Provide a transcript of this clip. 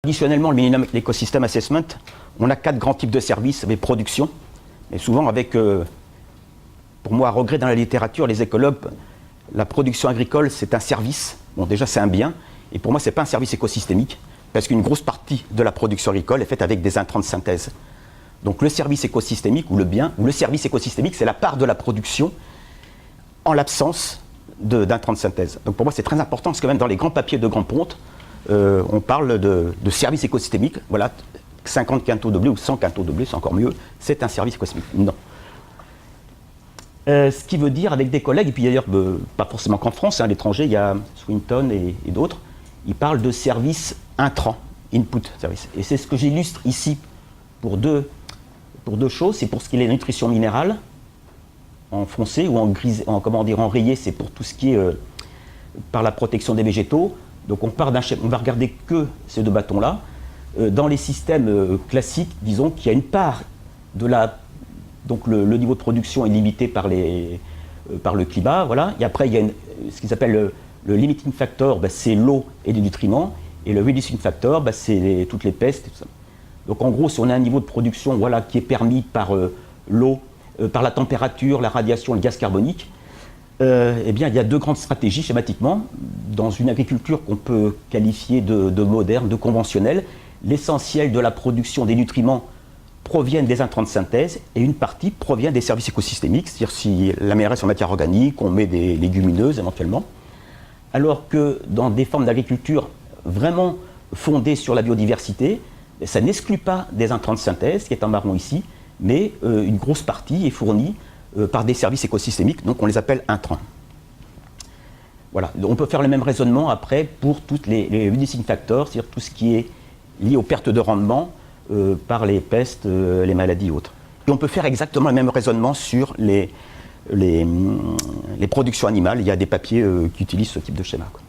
Traditionnellement, le Millennium Ecosystem Assessment, on a 4 grands types de services avec production, et souvent avec, pour moi, à regret dans la littérature, les écologues, la production agricole, c'est un service. Bon, déjà, c'est un bien, et pour moi, ce n'est pas un service écosystémique, parce qu'une grosse partie de la production agricole est faite avec des intrants de synthèse. Donc le service écosystémique, ou le bien, ou le service écosystémique, c'est la part de la production en l'absence d'intrants de synthèse. Donc pour moi, c'est très important, parce que même dans les grands papiers de Grand Ponte, on parle de service écosystémique. Voilà, 50 quintaux de blé ou 100 quintaux de blé, c'est encore mieux, c'est un service écosystémique. Non. Ce qui veut dire, avec des collègues, et puis d'ailleurs, pas forcément qu'en France, hein, à l'étranger, il y a Swinton et d'autres, ils parlent de service intrant, input service. Et c'est ce que j'illustre ici pour deux choses. C'est pour ce qui est la nutrition minérale, en foncé, ou en gris, en rayé, c'est pour tout ce qui est par la protection des végétaux. Donc on va regarder que ces deux bâtons-là. Dans les systèmes classiques, disons qu'il y a une part de la... Donc le niveau de production est limité par le climat, voilà. Et après, il y a ce qu'ils appellent le limiting factor, c'est l'eau et les nutriments. Et le reducing factor, c'est toutes les pestes et tout ça. Donc en gros, si on a un niveau de production voilà, qui est permis par l'eau, par la température, la radiation, le gaz carbonique, eh bien, il y a 2 grandes stratégies schématiquement. Dans une agriculture qu'on peut qualifier de moderne, de conventionnelle, l'essentiel de la production des nutriments proviennent des intrants de synthèse et une partie provient des services écosystémiques, c'est-à-dire si la matière reste en matière organique, on met des légumineuses éventuellement. Alors que dans des formes d'agriculture vraiment fondées sur la biodiversité, ça n'exclut pas des intrants de synthèse, qui est en marron ici, mais une grosse partie est fournie par des services écosystémiques, donc on les appelle intrants. Voilà, on peut faire le même raisonnement après pour toutes les reducing factors, c'est-à-dire tout ce qui est lié aux pertes de rendement par les pestes, les maladies et autres. Et on peut faire exactement le même raisonnement sur les productions animales. Il y a des papiers qui utilisent ce type de schéma, quoi.